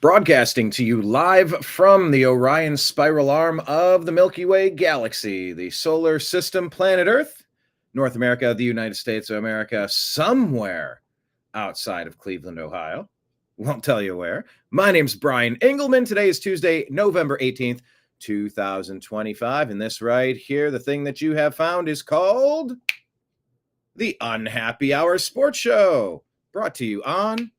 Broadcasting to you live from the Orion spiral arm of the Milky Way galaxy, the solar system, planet Earth, North America, the United States of America, somewhere outside of Cleveland, Ohio. Won't tell you where. My name's Brian Engelman. Today is Tuesday, November 18th, 2025. And this right here, the thing that you have found is called the Unhappy Hour Sports Show, brought to you on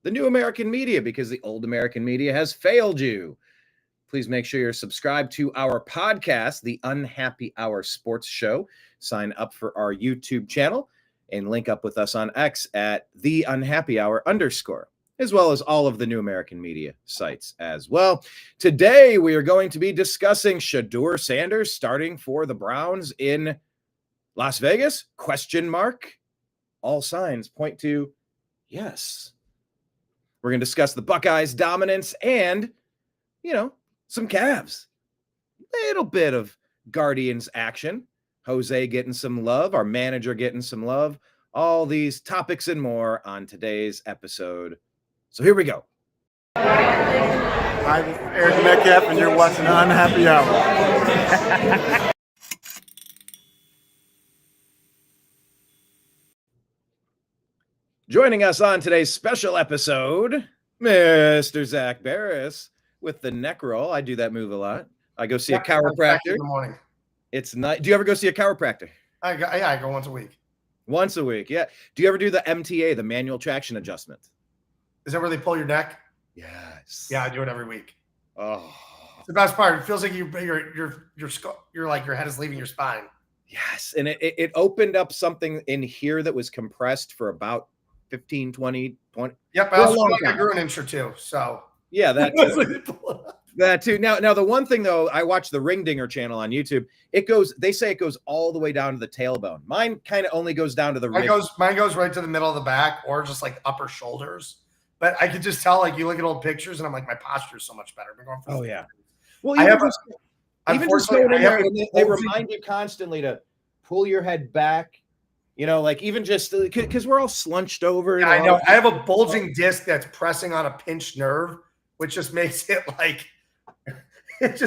the new American media, because the old American media has failed you. Please make sure you're subscribed to our podcast, the Unhappy Hour Sports Show. Sign up for our YouTube channel and link up with us on X at the Unhappy Hour _, as well as all of the new American media sites as well. Today, we are going to be discussing Shedeur Sanders starting for the Browns in Las Vegas? ? All signs point to yes. We're going to discuss the Buckeyes' dominance and, some Cavs. Little bit of Guardians action. Jose getting some love, our manager getting some love. All these topics and more on today's episode. So here we go. Hi, this is Eric Metcalf, and you're watching Unhappy Hour. Joining us on today's special episode, Mr. Zach Barris with the neck roll. I do that move a lot. I go see a chiropractor. In the morning. It's not. Do you ever go see a chiropractor? I go once a week. Once a week, yeah. Do you ever do the MTA, the manual traction adjustment? Is that where they pull your neck? Yes. Yeah, I do it every week. Oh, it's the best part. It feels like you're like your head is leaving your spine. Yes, and it opened up something in here that was compressed for about 15, 20. Yep, I also like I grew an inch or two. So yeah, that too. That too. Now the one thing though, I watch the Ring Dinger channel on YouTube. They say it goes all the way down to the tailbone. Mine kind of only goes down to the mine goes right to the middle of the back or just like upper shoulders. But I could just tell, like, you look at old pictures and I'm like, my posture is so much better. Oh yeah. Well, even just going in there, and they remind you constantly to pull your head back. Like even just because we're all slunched over. Yeah, I know. I have a bulging disc that's pressing on a pinched nerve, which just makes it like, this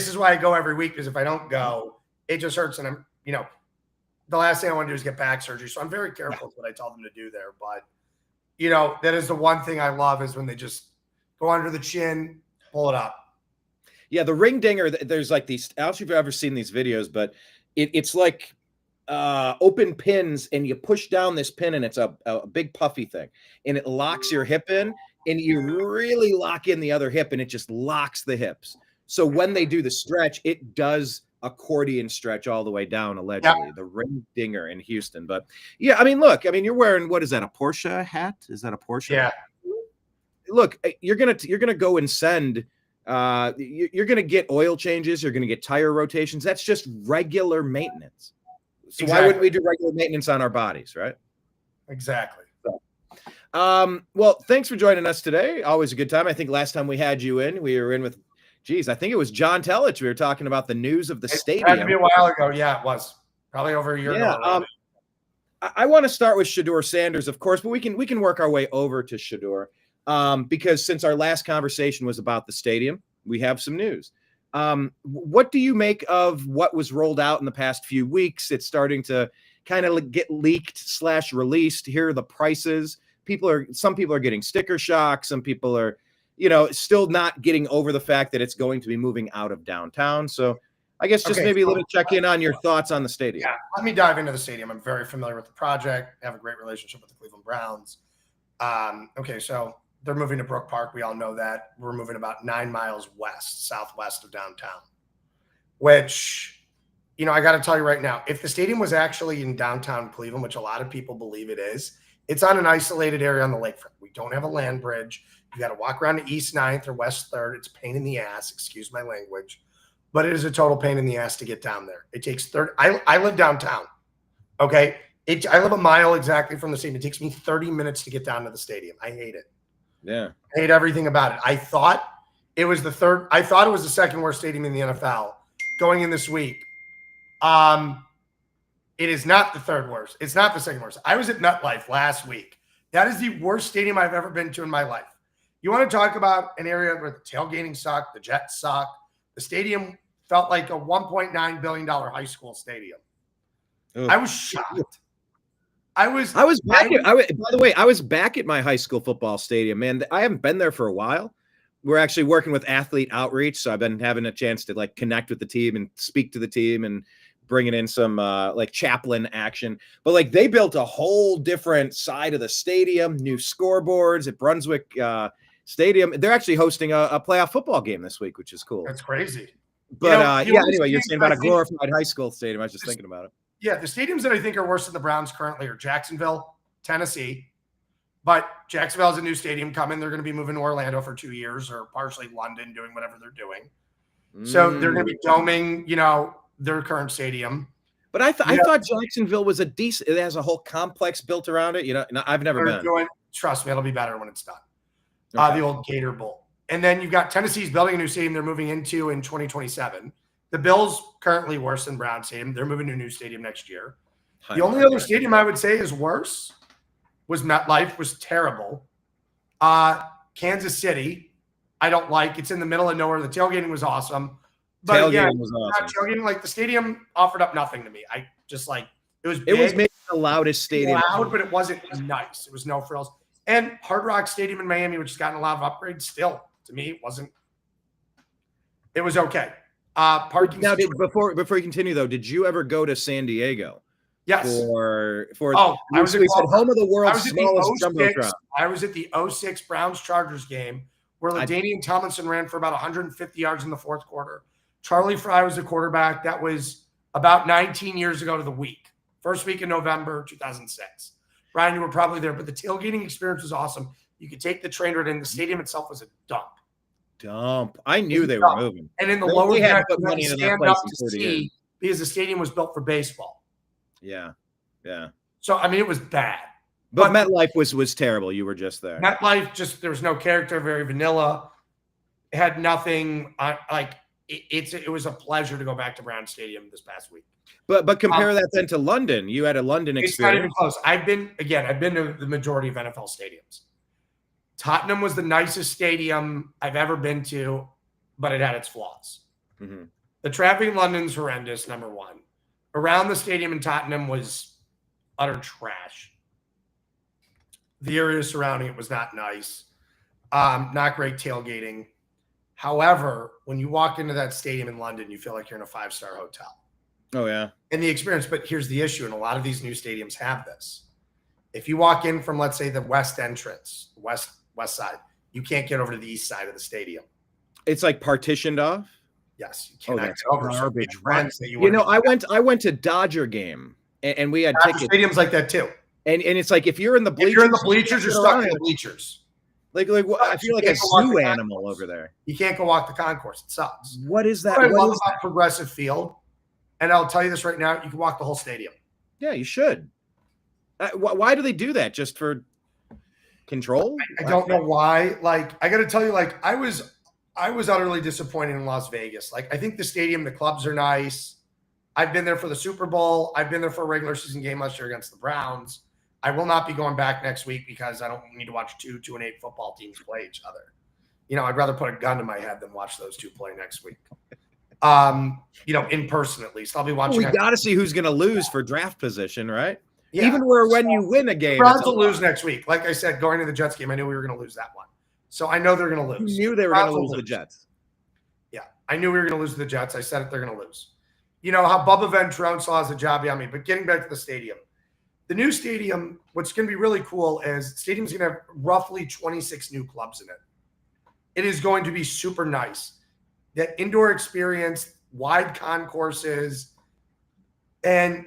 is why I go every week, because if I don't go, it just hurts. And I'm, the last thing I want to do is get back surgery. So I'm very careful with what I tell them to do there. But, that is the one thing I love is when they just go under the chin, pull it up. Yeah, the Ring Dinger, there's like these, I don't know if you've ever seen these videos, but it's like, open pins, and you push down this pin, and it's a big puffy thing, and it locks your hip in, and you really lock in the other hip, and it just locks the hips. So when they do the stretch, it does accordion stretch all the way down, allegedly. Yeah. The Ring Dinger in Houston. But yeah, look, you're wearing, what is that, a Porsche hat? Is that a Porsche? Yeah. Look, you're gonna go and send you're gonna get oil changes, you're gonna get tire rotations. That's just regular maintenance. So Why wouldn't we do regular maintenance on our bodies, right? Exactly. So, well, thanks for joining us today. Always a good time. I think last time we had you in, we were in with, I think it was John Telich. We were talking about the news of the stadium. It had to be a while ago. Yeah, it was. Probably over a year ago. I want to start with Shedeur Sanders, of course, but we can work our way over to Shedeur because since our last conversation was about the stadium, we have some news. What do you make of what was rolled out in the past few weeks? It's starting to kind of get leaked / released. Here are the prices. Some people are getting sticker shock. Some people are, still not getting over the fact that it's going to be moving out of downtown. So I guess maybe a little check in on your thoughts on the stadium. Yeah, let me dive into the stadium. I'm very familiar with the project. I have a great relationship with the Cleveland Browns. So they're moving to Brook Park. We all know that. We're moving about 9 miles southwest of downtown, which, I got to tell you right now, if the stadium was actually in downtown Cleveland, which a lot of people believe it is, it's on an isolated area on the lakefront. We don't have a land bridge. You got to walk around to East 9th or West 3rd. It's a pain in the ass. Excuse my language. But it is a total pain in the ass to get down there. It takes 30. I live downtown. Okay. I live a mile exactly from the stadium. It takes me 30 minutes to get down to the stadium. I hate it. Yeah. I hate everything about it. I thought it was the second worst stadium in the NFL going in this week. It is not the third worst. It's not the second worst. I was at MetLife last week That is the worst stadium I've ever been to in my life. You want to talk about an area where the tailgating sucked, the Jets suck. The stadium felt like a $1.9 billion high school stadium. Ugh. I was shocked. I was back by the way, I was back at my high school football stadium, man. I haven't been there for a while. We're actually working with athlete outreach, so I've been having a chance to like connect with the team and speak to the team and bringing in some like chaplain action. But like they built a whole different side of the stadium, new scoreboards at Brunswick Stadium. They're actually hosting a playoff football game this week, which is cool. That's crazy. But anyway, you're saying about a glorified high school stadium. I was just thinking about it. Yeah, the stadiums that I think are worse than the Browns currently are Jacksonville, Tennessee. But Jacksonville has a new stadium coming. They're going to be moving to Orlando for 2 years, or partially London, doing whatever they're doing. So they're going to be doming, their current stadium. But I thought Jacksonville was a decent. It has a whole complex built around it. I've never been. Trust me, it'll be better when it's done. Okay. The old Gator Bowl. And then you've got Tennessee's building a new stadium they're moving into in 2027. The Bills currently worse than Brown Stadium. They're moving to a new stadium next year. The only other stadium I would say is worse was MetLife, was terrible. Kansas City, I don't like. It's in the middle of nowhere. The tailgating was awesome. But tailgating was awesome. Tailgating, like the stadium offered up nothing to me. I just like it was big, it was maybe the loudest stadium. Loud, but it wasn't nice. It was no frills. And Hard Rock Stadium in Miami, which has gotten a lot of upgrades, still to me it wasn't. It was okay. Parking. Now, before you continue though, did you ever go to San Diego? Yes. I was at home of the world's smallest jumbotron. I was at the 06 Browns Chargers game where LaDainian Tomlinson ran for about 150 yards in the fourth quarter. Charlie Fry was the quarterback. That was about 19 years ago to the week. First week in November 2006. Brian, you were probably there, but the tailgating experience was awesome. You could take the train ride in. The stadium itself was a dump. I knew they were moving. And in the lower deck, you had to stand up to see because the stadium was built for baseball. Yeah. So, I mean, it was bad. But MetLife was terrible. You were just there. MetLife, there was no character, very vanilla. It had nothing. It was a pleasure to go back to Brown Stadium this past week. But compare that then to London. You had a London experience. It's not even close. I've been to the majority of NFL stadiums. Tottenham was the nicest stadium I've ever been to, but it had its flaws. Mm-hmm. The traffic in London's horrendous, number one. Around the stadium in Tottenham was utter trash. The area surrounding it was not nice. Not great tailgating. However, when you walk into that stadium in London, you feel like you're in a 5-star hotel. Oh, yeah. And the experience, but here's the issue, and a lot of these new stadiums have this. If you walk in from, let's say, the west entrance, west side, you can't get over to the east side of the stadium. It's like partitioned off? Yes. You cannot get over. Garbage. I went to Dodger game, and we had tickets. Stadiums like that, too. And it's like, if you're in the bleachers, you're stuck in the bleachers. Like I feel like a zoo animal over there. You can't go walk the concourse. It sucks. What is that? What I love about Progressive Field, and I'll tell you this right now, you can walk the whole stadium. Yeah, you should. Why do they do that? Just for control? I don't know why. Like, I got to tell you, like, I was utterly disappointed in Las Vegas. Like, I think the stadium, the clubs are nice. I've been there for the Super Bowl. I've been there for a regular season game last year against the Browns. I will not be going back next week because I don't need to watch 2-8 football teams play each other. I'd rather put a gun to my head than watch those two play next week. In person at least. I'll be watching. We got to see who's going to lose for draft position, right? Yeah. Even when you win a game. Browns will lose next week. Like I said, going to the Jets game, I knew we were going to lose that one. So I know they're going to lose. You knew they were going to lose the Jets. Yeah, I knew we were going to lose the Jets. I said it, they're going to lose. You know how Bubba Ventrone still has a job behind me. But getting back to the stadium. The new stadium, what's going to be really cool is the stadium's going to have roughly 26 new clubs in it. It is going to be super nice. That indoor experience, wide concourses, and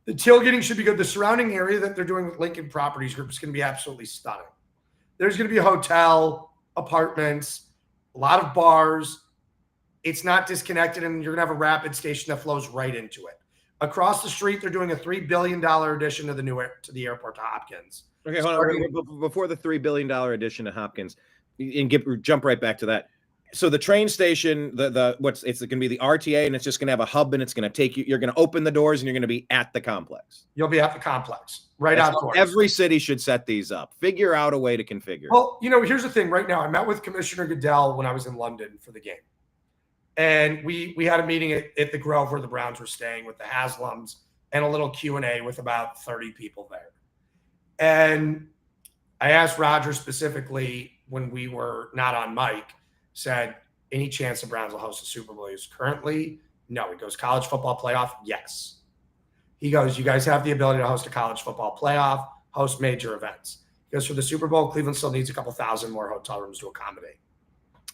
the tailgating should be good. The surrounding area that they're doing with Lincoln Properties Group is going to be absolutely stunning. There's going to be a hotel, apartments, a lot of bars. It's not disconnected, and you're going to have a rapid station that flows right into it. Across the street, they're doing a $3 billion addition to the airport to Hopkins. Okay, hold on. Before the $3 billion addition to Hopkins, and jump right back to that. So the train station, it's going to be the RTA, and it's just going to have a hub, and it's going to take you. You're going to open the doors, and you're going to be at the complex. You'll be at the complex, right That's outdoors. Every city should set these up. Figure out a way to configure. Well, here's the thing. Right now, I met with Commissioner Goodell when I was in London for the game, and we had a meeting at the Grove where the Browns were staying with the Haslams, and a little Q&A with about 30 people there. And I asked Roger specifically when we were not on mic, said, any chance the Browns will host a Super Bowl? He goes, currently, no. He goes, college football playoff? Yes. He goes, you guys have the ability to host a college football playoff, host major events. He goes, for the Super Bowl, Cleveland still needs a couple thousand more hotel rooms to accommodate,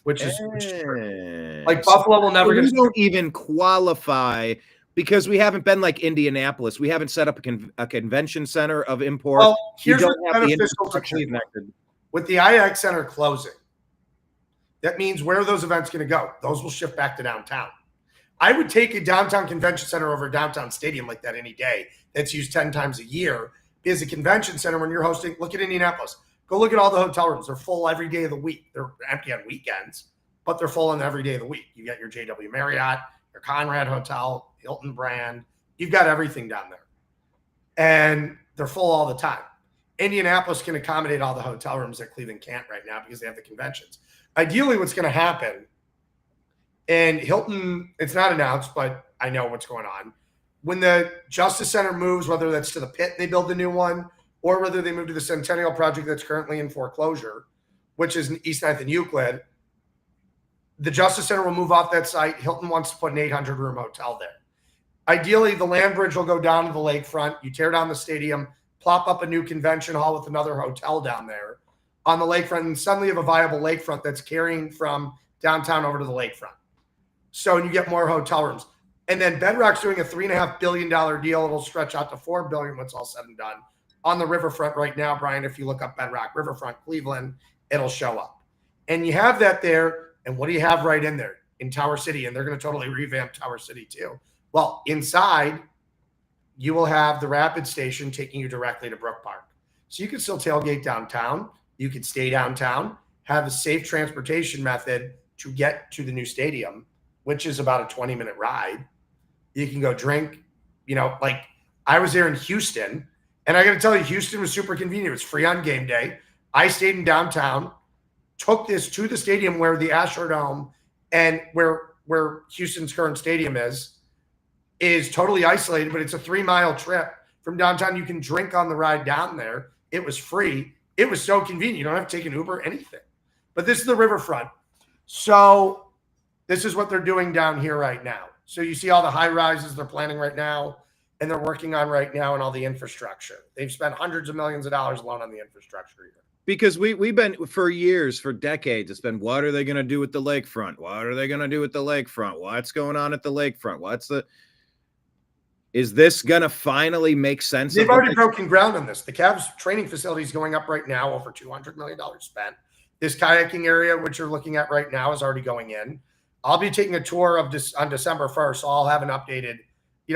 which is true. Like Buffalo will never get. We don't even qualify because we haven't been like Indianapolis. We haven't set up a convention center of import. Well, here's what's beneficial to Cleveland. With the IX Center closing, that means where are those events going to go? Those will shift back to downtown. I would take a downtown convention center over a downtown stadium like that any day. That's used 10 times a year. Because a convention center, when you're hosting, look at Indianapolis. Go look at all the hotel rooms. They're full every day of the week. They're empty on weekends, but they're full on every day of the week. You got your JW Marriott, your Conrad Hotel, Hilton brand. You've got everything down there. And they're full all the time. Indianapolis can accommodate all the hotel rooms that Cleveland can't right now because they have the conventions. Ideally, what's going to happen, and Hilton, it's not announced, but I know what's going on. When the Justice Center moves, whether that's to the pit and they build a new one, or whether they move to the Centennial Project that's currently in foreclosure, which is in East 9th and Euclid, the Justice Center will move off that site. Hilton wants to put an 800-room hotel there. Ideally, the land bridge will go down to the lakefront. You tear down the stadium, plop up a new convention hall with another hotel down there on the lakefront, and suddenly you have a viable lakefront that's carrying from downtown over to the lakefront. So you get more hotel rooms. And then Bedrock's doing a $3.5 billion deal. It'll stretch out to $4 billion when it's all said and done. On the riverfront right now, Brian, if you look up Bedrock Riverfront, Cleveland, it'll show up. And you have that there. And what do you have right in there? In Tower City. And they're going to totally revamp Tower City too. Well, inside, you will have the Rapid Station taking you directly to Brook Park. So you can still tailgate downtown. You can stay downtown, have a safe transportation method to get to the new stadium, which is about a 20-minute ride. You can go drink, like I was there in Houston, and I got to tell you, Houston was super convenient. It was free on game day. I stayed in downtown, took this to the stadium where the Astrodome and where Houston's current stadium is totally isolated, but it's a 3-mile trip from downtown. You can drink on the ride down there. It was free. It was so convenient. You don't have to take an Uber, anything. But this is the riverfront. So this is what they're doing down here right now. So you see all the high rises they're planning right now, and they're working on right now, and all the infrastructure. They've spent hundreds of millions of dollars alone on the infrastructure here. Because we've been for years, for decades, it's been, what are they going to do with the lakefront? What are they going to do with the lakefront? What's going on at the lakefront? Is this going to finally make sense? They've already broken ground on this. The Cavs training facility is going up right now, over $200 million spent. This kayaking area, which you're looking at right now, is already going in. I'll be taking a tour of this on December 1st. So I'll have an updated,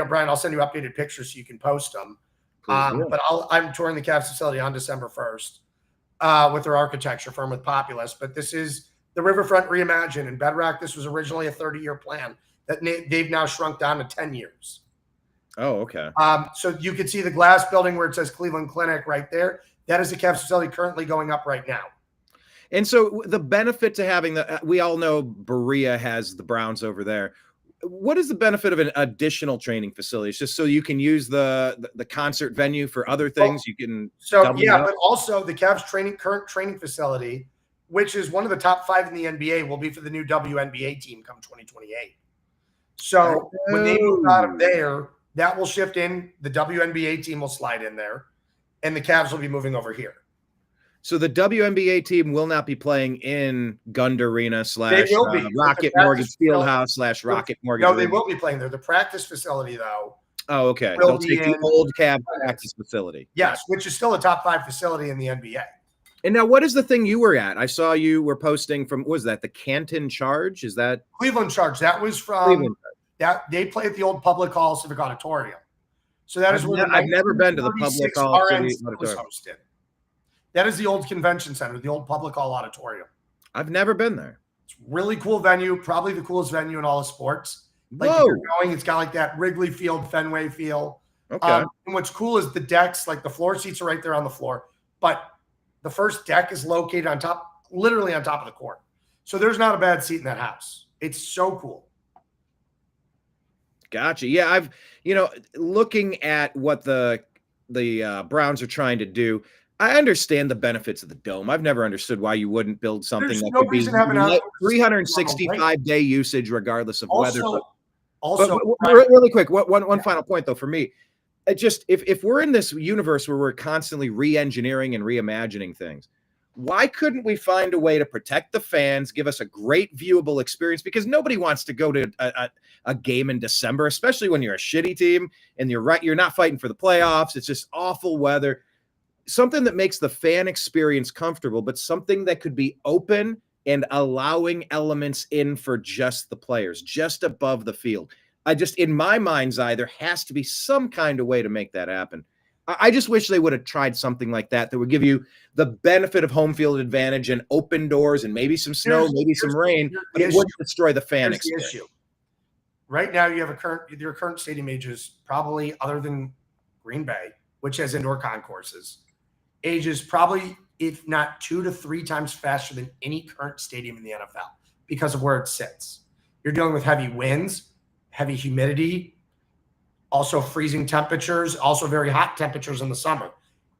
Brian, I'll send you updated pictures so you can post them. But I'm touring the Cavs facility on December 1st with their architecture firm, with Populous. But this is the Riverfront Reimagined. In Bedrock, this was originally a 30-year plan that they've now shrunk down to 10 years. Oh, okay. So you can see the glass building where it says Cleveland Clinic right there. That is the Cavs facility currently going up right now. And so the benefit to having we all know Berea has the Browns over there. What is the benefit of an additional training facility? It's just so you can use the concert venue for other things. You can. So yeah, but also the Cavs current training facility, which is one of the top 5 in the NBA, will be for the new WNBA team come 2028. So when they move out of there, that will shift in. The WNBA team will slide in there, and the Cavs will be moving over here. So the WNBA team will not be playing in Gund Arena / Rocket Mortgage Fieldhouse / Rocket Mortgage. No, they will be playing there. The practice facility, though. Oh, okay. They'll take the old Cavs practice facility. Yes, which is still a top 5 facility in the NBA. And now, what is the thing you were at? I saw you were posting from, what was that, the Canton Charge? Is that Cleveland Charge? That was from that they play at the old Public Hall Civic Auditorium. So that is where I've never been to the Public Hall Civic Auditorium. Was hosted. That is the old convention center, the old Public Hall Auditorium. I've never been there. It's Really cool venue, probably the coolest venue in all of sports. Like if Whoa. you're going, it's got like that Wrigley Field, Fenway feel. Okay. And what's cool is the decks, like the floor seats are right there on the floor, but the first deck is located on top, literally on top of the court. So there's not a bad seat in that house. It's so cool. Gotcha. Yeah, I've looking at what the Browns are trying to do. I understand the benefits of the dome. I've never understood why you wouldn't build something There's that no could be reason to have an outdoor 365-day usage regardless of weather. Also, but really quick, one final point though for me. It just if we're in this universe where we're constantly re-engineering and reimagining things, why couldn't we find a way to protect the fans, give us a great viewable experience? Because nobody wants to go to a game in December, especially when you're a shitty team and you're not fighting for the playoffs. It's just awful weather. Something that makes the fan experience comfortable, but something that could be open and allowing elements in for just the players, just above the field. In my mind's eye, there has to be some kind of way to make that happen. I just wish they would have tried something like that would give you the benefit of home field advantage and open doors and maybe some snow, maybe some rain, but it wouldn't destroy the fan experience. The issue. Right now, you have your current stadium ages, probably other than Green Bay, which has indoor concourses, ages probably, if not 2 to 3 times faster than any current stadium in the NFL because of where it sits. You're dealing with heavy winds, heavy humidity, also freezing temperatures, also very hot temperatures in the summer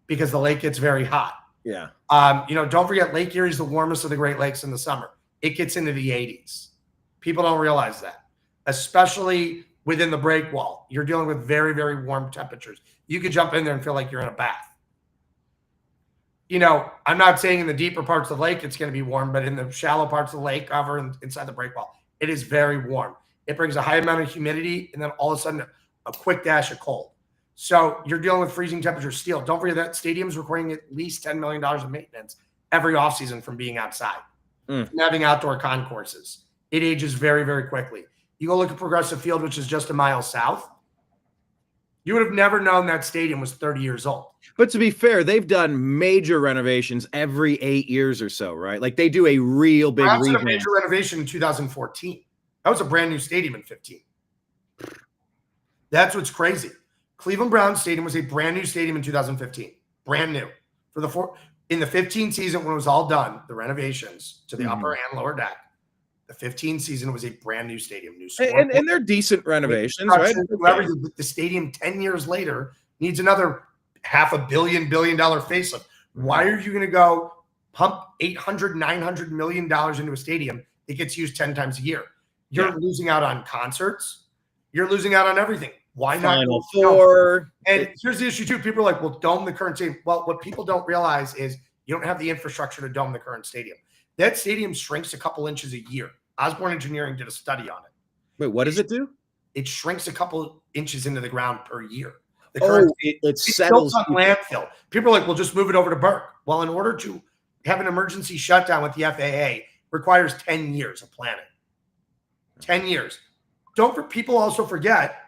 because the lake gets very hot. Yeah. Don't forget Lake Erie is the warmest of the Great Lakes in the summer. It gets into the 80s. People don't realize that, especially within the break wall. You're dealing with very, very warm temperatures. You could jump in there and feel like you're in a bath. I'm not saying in the deeper parts of the lake it's going to be warm, but in the shallow parts of the lake, over inside the break wall, it is very warm. It brings a high amount of humidity, and then all of a sudden a quick dash of cold. So you're dealing with freezing temperature steel. Don't forget that stadium's requiring at least $10 million of maintenance every offseason from being outside, from having outdoor concourses. It ages very, very quickly. You go look at Progressive Field, which is just a mile south. You would have never known that stadium was 30 years old. But to be fair, they've done major renovations every 8 years or so, right? Like they do a real big Browns did revamp. a major renovation in 2014. That was a brand new stadium in 15. That's what's crazy. Cleveland Browns Stadium was a brand new stadium in 2015. Brand new. In the 15 season, when it was all done, the renovations to the upper and lower deck, the 15 season was a brand new stadium. New and they're decent renovations, right? The stadium 10 years later needs another $500 billion facelift. Why are you going to go pump $800, $900 million into a stadium that gets used 10 times a year? You're losing out on concerts. You're losing out on everything. Why not? Final Four. And here's the issue too. People are like, well, dome the current stadium. Well, what people don't realize is you don't have the infrastructure to dome the current stadium. That stadium shrinks a couple inches a year. Osborne Engineering did a study on it. Wait, what does it do? It shrinks a couple inches into the ground per year. It settles on landfill. People are like, well, just move it over to Burke. Well, in order to have an emergency shutdown with the FAA requires 10 years of planning. 10 years. People also forget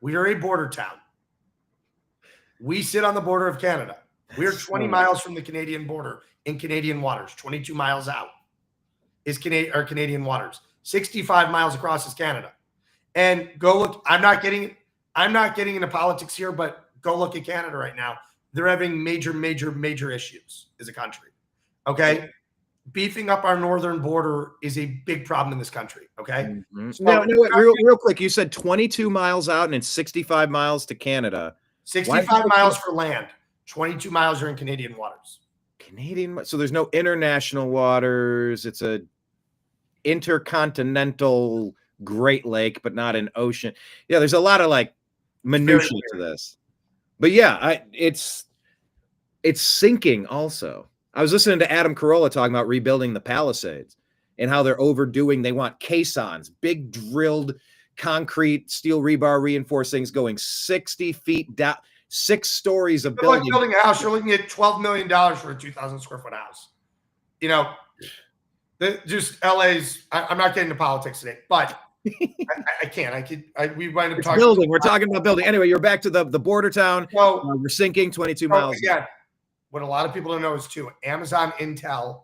we are a border town. We sit on the border of Canada. We are 20 miles from the Canadian border in Canadian waters. 22 miles out is Canadian waters. 65 miles across is Canada. And go look. I'm not getting into politics here, but go look at Canada right now. They're having major issues as a country. Okay. Beefing up our northern border is a big problem in this country. Okay. So real quick, you said 22 miles out and it's 65 miles to Canada. 65 miles for land. 22 miles are in Canadian waters. So there's no international waters. It's a intercontinental Great Lake, but not an ocean. Yeah, there's a lot of minutiae to this. But yeah, it's sinking also. I was listening to Adam Carolla talking about rebuilding the Palisades and how they're overdoing. They want caissons, big drilled concrete steel rebar reinforced things going 60 feet down, 6 stories of building. Like building a house, you're looking at $12 million for a 2,000 square foot house. Just LA's. I'm not getting into politics today, but I can't. We wind up talking building. We're talking about building. Anyway, you're back to the border town. We're sinking 22 miles. Again, what a lot of people don't know is too, Amazon Intel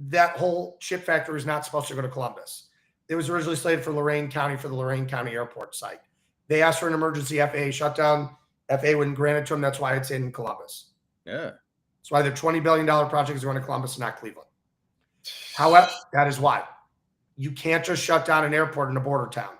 that whole chip factory was not supposed to go to Columbus. It was originally slated for Lorain County for the Lorain County Airport site. They asked for an emergency FAA shutdown. FAA wouldn't grant it to them. That's why it's in Columbus. Yeah. That's why their $20 billion project is going to Columbus, not Cleveland. However, that is why. You can't just shut down an airport in a border town.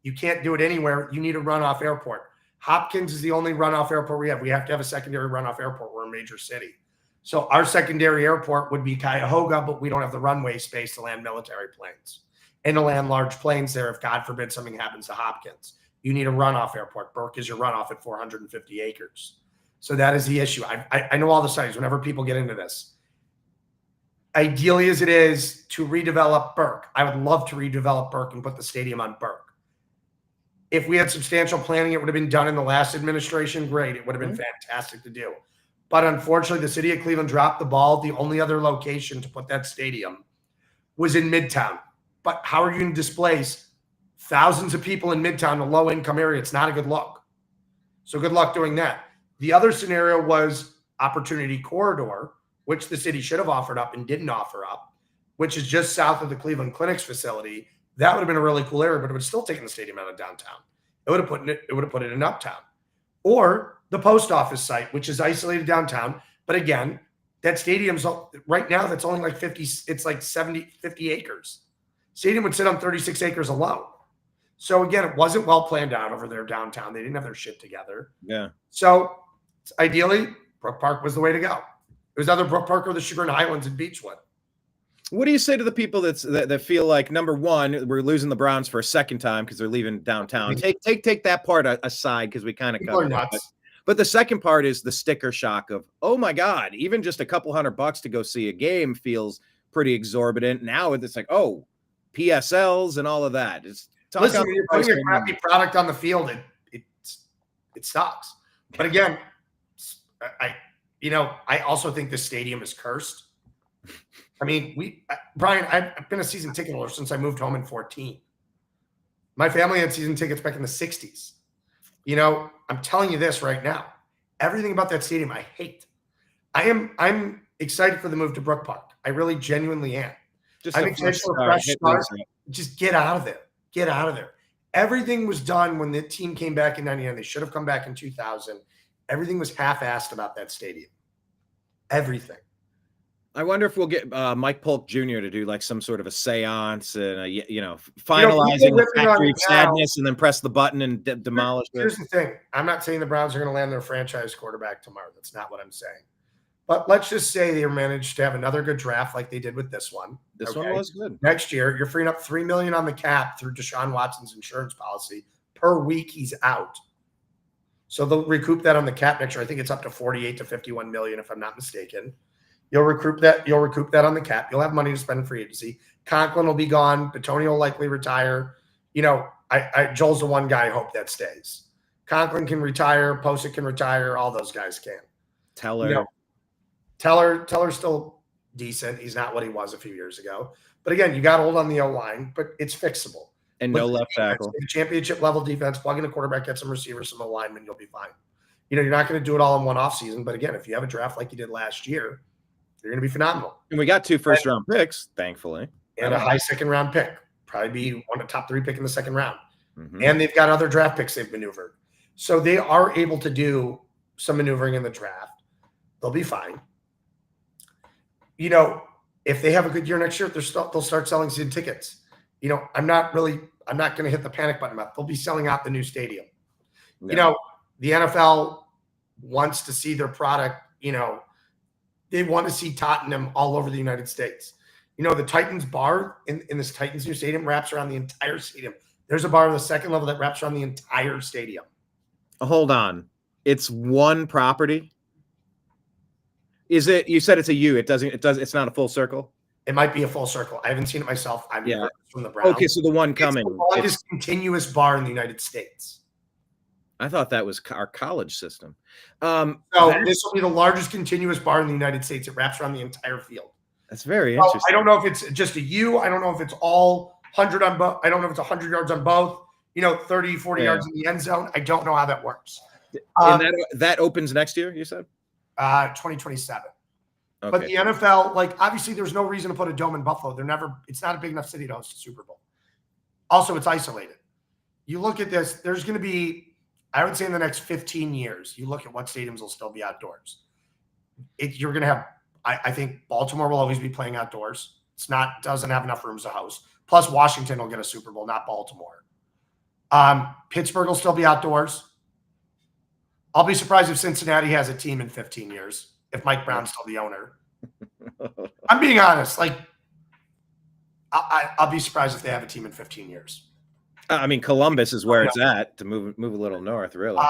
You can't do it anywhere. You need a runoff airport. Hopkins is the only runoff airport we have. We have to have a secondary runoff airport. We're a major city. So our secondary airport would be Cuyahoga, but we don't have the runway space to land military planes and to land large planes there if, God forbid, something happens to Hopkins. You need a runoff airport. Burke is your runoff at 450 acres. So that is the issue. I know all the studies whenever people get into this. Ideally as it is to redevelop Burke, I would love to redevelop Burke and put the stadium on Burke. If we had substantial planning, it would have been done in the last administration. Great. It would have been fantastic to do. But unfortunately, the city of Cleveland dropped the ball. The only other location to put that stadium was in Midtown. But how are you going to displace thousands of people in Midtown, a low-income area? It's not a good look. So good luck doing that. The other scenario was Opportunity Corridor, which the city should have offered up and didn't offer up, which is just south of the Cleveland Clinic's facility. That would have been a really cool area, but it would still taken the stadium out of downtown. It would have put it in uptown. Or the post office site, which is isolated downtown. But again, that stadium's right now, that's only like 50 acres. Stadium would sit on 36 acres alone. So again, it wasn't well planned out over there downtown. They didn't have their shit together. Yeah. So ideally, Brook Park was the way to go. It was either Brook Park or the Chagrin Highlands in Beechwood. What do you say to the people that feel like, number one, we're losing the Browns for a second time because they're leaving downtown? Take that part aside because we kind of covered it. But the second part is the sticker shock of, oh my God, even just a couple $100 to go see a game feels pretty exorbitant. Now it's like, oh, PSLs and all of that. Listen, when you're putting a crappy product on the field, it sucks. But again, I also think this stadium is cursed. I mean, Brian, I've been a season ticket holder since I moved home in 2014. My family had season tickets back in the 60s. I'm telling you this right now. Everything about that stadium I hate. I'm excited for the move to Brook Park. I really genuinely am. I'm excited for a fresh start. Just get out of there. Get out of there. Everything was done when the team came back in 99. They should have come back in 2000. Everything was half-assed about that stadium. Everything. I wonder if we'll get Mike Polk Jr. to do like some sort of a seance and finalizing the factory of sadness and then press the button and demolish it. Here's the thing. I'm not saying the Browns are going to land their franchise quarterback tomorrow. That's not what I'm saying. But let's just say they managed to have another good draft like they did with this one. This one was good. Next year, you're freeing up $3 million on the cap through Deshaun Watson's insurance policy per week he's out. So they'll recoup that on the cap next year. I think it's up to 48 to 51 million, if I'm not mistaken. You'll recoup that on the cap. You'll have money to spend in free agency. Conklin will be gone. Petone will likely retire. Joel's the one guy I hope that stays. Conklin can retire. Posick can retire. All those guys can. Teller's still decent. He's not what he was a few years ago. But again, you got to hold on the O-line, but it's fixable. And no left tackle. Championship level defense, plug in a quarterback, get some receivers, some alignment, you'll be fine. You're not going to do it all in one offseason. But again, if you have a draft like you did last year, you're going to be phenomenal. And we got 2 first-round picks, thankfully. And a high second-round pick. Probably be one of the top 3 pick in the second round. Mm-hmm. And they've got other draft picks they've maneuvered. So they are able to do some maneuvering in the draft. They'll be fine. If they have a good year next year, they'll start selling season tickets. I'm not going to hit the panic button. They'll be selling out the new stadium. Yeah. The NFL wants to see their product, they want to see Tottenham all over the United States. The Titans bar in this Titans new stadium wraps around the entire stadium. There's a bar on the second level that wraps around the entire stadium. Hold on. It's one property? Is it, you said it's a U. It's not a full circle? It might be a full circle. I haven't seen it myself. I'm from the Browns. Okay, so the one coming. It's the longest continuous bar in the United States. I thought that was our college system. So this will be the largest continuous bar in the United States. It wraps around the entire field. That's very interesting. I don't know if it's just a U. I don't know if it's all 100 on both. I don't know if it's 100 yards on both, 30, 40 yards in the end zone. I don't know how that works. And that opens next year, you said? 2027. Okay. But the NFL, like, obviously there's no reason to put a dome in Buffalo. It's not a big enough city to host a Super Bowl. Also, it's isolated. You look at this, there's going to be, I would say in the next 15 years, you look at what stadiums will still be outdoors. You're going to have, I think Baltimore will always be playing outdoors. Doesn't have enough rooms to host. Plus Washington will get a Super Bowl, not Baltimore. Pittsburgh will still be outdoors. I'll be surprised if Cincinnati has a team in 15 years, if Mike Brown's still the owner. I'm being honest. Like, I'll be surprised if they have a team in 15 years. I mean, Columbus is where it's at to move a little north, really.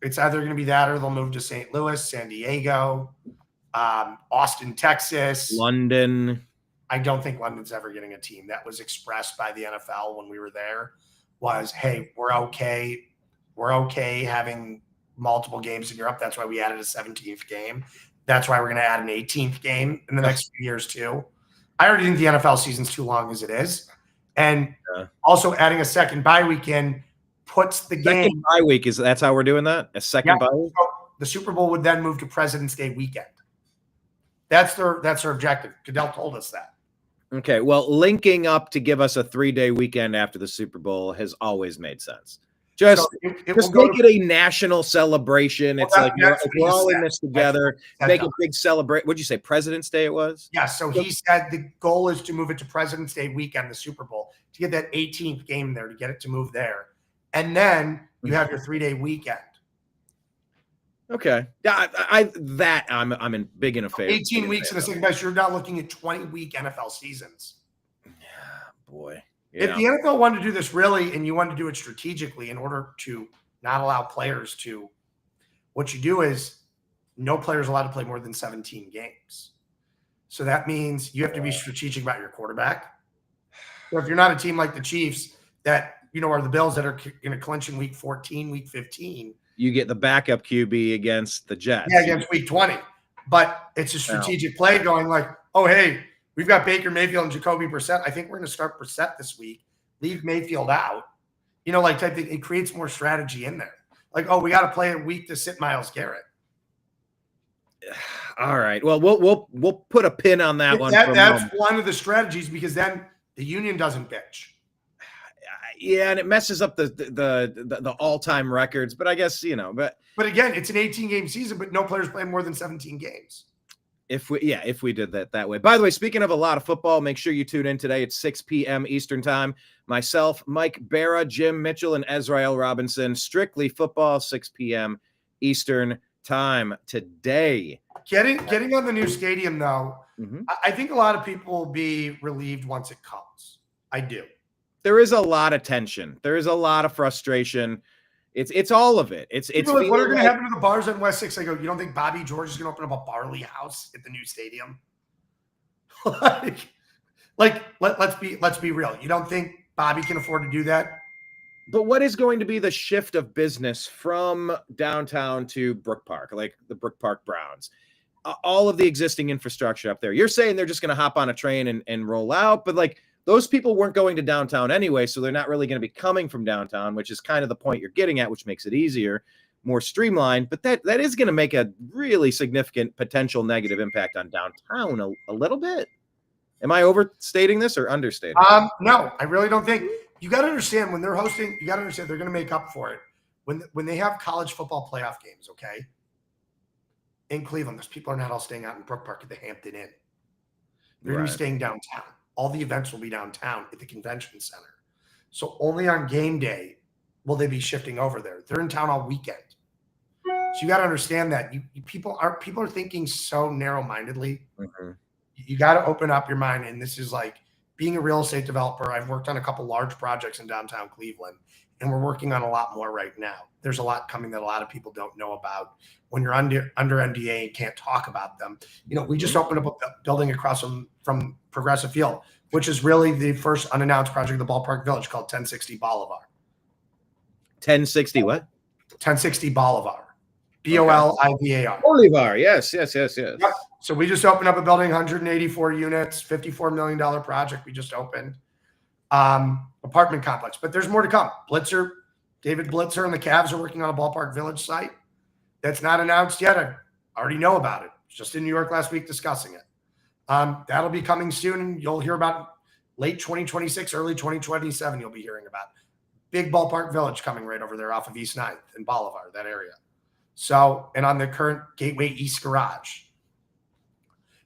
It's either going to be that or they'll move to St. Louis, San Diego, Austin, Texas. London. I don't think London's ever getting a team. That was expressed by the NFL when we were there was, hey, we're okay. We're okay having multiple games in Europe. That's why we added a 17th game. That's why we're going to add an 18th game in the next few years too. I already think the NFL season's too long as it is. And also adding a second bye weekend puts the game. Second bye week, that's how we're doing that? A second bye week? So the Super Bowl would then move to President's Day weekend. That's their objective. Goodell told us that. Okay. Well, linking up to give us a 3-day weekend after the Super Bowl has always made sense. Just make it a national celebration. It's like we're all in this together. Make a big celebration. What'd you say? President's Day it was? Yeah. So he said the goal is to move it to President's Day weekend, the Super Bowl, to get that 18th game there, to get it to move there. And then you have your 3-day weekend. Okay. Yeah, I'm in big in a favor. 18 weeks in a second best. You're not looking at 20-week NFL seasons. Yeah, boy. Yeah. If the NFL wanted to do this really, and you wanted to do it strategically in order to not allow players to, what you do is no players allowed to play more than 17 games. So that means you have to be strategic about your quarterback. So if you're not a team like the Chiefs that, are the Bills that are going to clinch in week 14, week 15. You get the backup QB against the Jets. Yeah, against week 20. But it's a strategic play going like, oh, hey, we've got Baker Mayfield and Jacoby Brissett. I think we're going to start Brissett this week. Leave Mayfield out. Like type thing. It creates more strategy in there. Like, oh, we got to play a week to sit Myles Garrett. All right. Well, we'll put a pin on that one. That's one of the strategies because then the union doesn't bitch. Yeah, and it messes up the all-time records. But I guess But again, it's an 18-game season, but no players play more than 17 games. If we did that way. By the way, speaking of a lot of football, make sure you tune in today at 6 p.m. Eastern time. Myself, Mike Barra, Jim Mitchell, and Ezrael Robinson. Strictly football, 6 p.m. Eastern time today. Getting on the new stadium, though, I think a lot of people will be relieved once it comes. I do. There is a lot of tension. There is a lot of frustration. It's all of it. It's like, what are going to happen to the bars on West 6? I go, you don't think Bobby George is going to open up a barley house at the new stadium? let's be real. You don't think Bobby can afford to do that? But what is going to be the shift of business from downtown to Brook Park, like the Brook Park Browns? All of the existing infrastructure up there. You're saying they're just going to hop on a train and roll out, but like those people weren't going to downtown anyway, so they're not really going to be coming from downtown, which is kind of the point you're getting at, which makes it easier, more streamlined. But that is going to make a really significant potential negative impact on downtown a little bit. Am I overstating this or understating? No, I really don't think. You got to understand when they're hosting, you got to understand they're going to make up for it. When they have college football playoff games, okay, in Cleveland, those people are not all staying out in Brook Park at the Hampton Inn. They're going to be staying downtown. All the events will be downtown at the convention center. So only on game day will they be shifting over there. They're in town all weekend. So you got to understand that people are thinking so narrow-mindedly. Mm-hmm. You got to open up your mind. And this is like being a real estate developer. I've worked on a couple large projects in downtown Cleveland, and we're working on a lot more right now. There's a lot coming that a lot of people don't know about. When you're under NDA and can't talk about them, we just opened up a building across from Progressive Field, which is really the first unannounced project of the Ballpark Village called 1060 Bolivar. 1060 what? 1060 Bolivar. Bolivar. Bolivar, yes. Yep. So we just opened up a building, 184 units, $54 million project we just opened. Apartment complex. But there's more to come. David Blitzer and the Cavs are working on a Ballpark Village site. That's not announced yet. I already know about it. just in New York last week discussing it. That'll be coming soon, and you'll hear about late 2026, early 2027. You'll be hearing about big ballpark village coming right over there off of East 9th and Bolivar, that area. So, and on the current Gateway East Garage.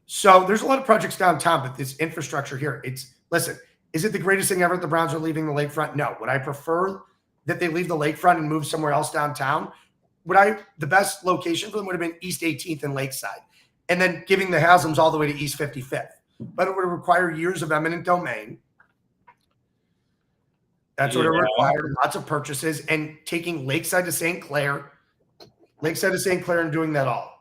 So there's a lot of projects downtown, but this infrastructure here, listen, is it the greatest thing ever that the Browns are leaving the lakefront? No. Would I prefer that they leave the lakefront and move somewhere else downtown? The best location for them would have been East 18th and Lakeside, and then giving the Haslam's all the way to East 55th. But it would require years of eminent domain. That's what it required. Lots of purchases, and taking Lakeside to St. Clair and doing that all.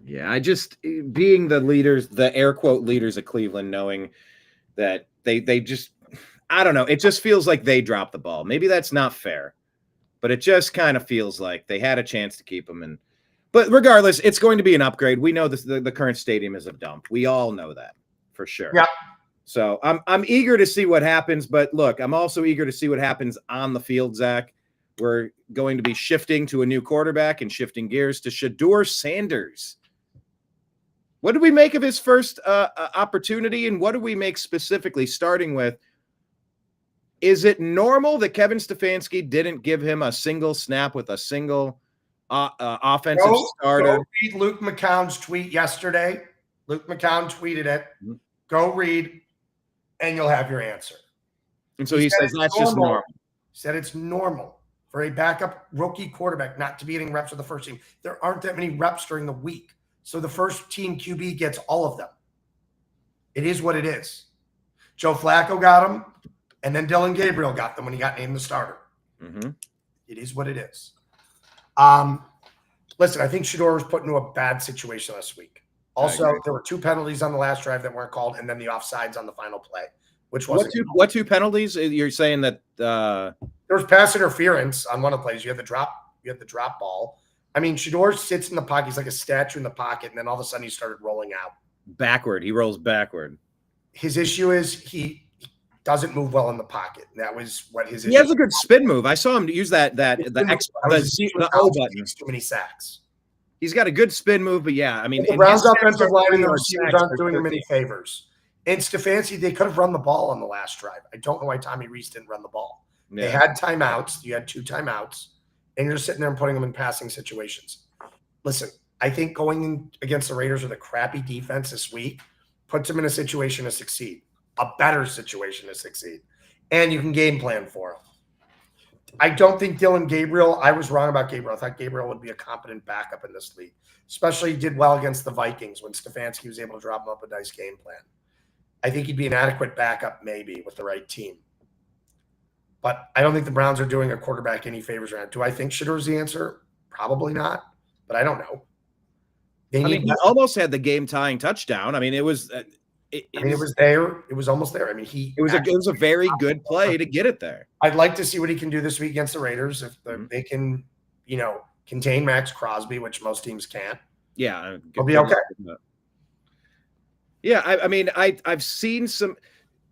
Yeah, I just, being the leaders, the air quote leaders of Cleveland, knowing that they just, I don't know, it just feels like they dropped the ball. Maybe that's not fair, but it just kind of feels like they had a chance to keep them. But regardless, it's going to be an upgrade. We know the current stadium is a dump. We all know that for sure. Yeah. So I'm eager to see what happens, but look, I'm also eager to see what happens on the field, Zach. We're going to be shifting to a new quarterback and shifting gears to Shedeur Sanders. What do we make of his first opportunity, and what do we make specifically, starting with, is it normal that Kevin Stefanski didn't give him a single snap with a single offensive starter? Go read Luke McCown's tweet yesterday. Luke McCown tweeted it. Mm-hmm. Go read, and you'll have your answer. And so he says that's just normal. He said it's normal for a backup rookie quarterback not to be getting reps with the first team. There aren't that many reps during the week. So the first team QB gets all of them. It is what it is. Joe Flacco got them, and then Dylan Gabriel got them when he got named the starter. Mm-hmm. It is what it is. Listen, I think Shedeur was put into a bad situation last week. Also, there were 2 penalties on the last drive that weren't called, and then the offsides on the final play, which was what two penalties? You're saying that there was pass interference on one of the plays. You had the drop ball. I mean, Shedeur sits in the pocket. He's like a statue in the pocket, and then all of a sudden he started rolling out. Backward. He rolls backward. His issue is he doesn't move well in the pocket. That was what his issue He has a good spin move. I saw him use the O button. Too many sacks. He's got a good spin move, but yeah, I mean, the Browns' offensive line and the receivers aren't doing him any favors. And Stefanski, they could have run the ball on the last drive. I don't know why Tommy Rees didn't run the ball. Yeah. They had timeouts. You had 2 timeouts. And you're sitting there and putting them in passing situations. Listen, I think going in against the Raiders with a crappy defense this week puts them in a situation to succeed, a better situation to succeed. And you can game plan for them. I don't think Dylan Gabriel, I was wrong about Gabriel. I thought Gabriel would be a competent backup in this league, especially he did well against the Vikings when Stefanski was able to drop him up a nice game plan. I think he'd be an adequate backup maybe with the right team. But I don't think the Browns are doing a quarterback any favors around. Do I think Shedeur's the answer? Probably not, but I don't know. He almost had the game-tying touchdown. I mean, it was there. It was almost there. I mean, it was a very good play to get it there. I'd like to see what he can do this week against the Raiders if they can, contain Max Crosby, which most teams can't. Yeah, he'll be okay. Yeah, I mean, I've seen some.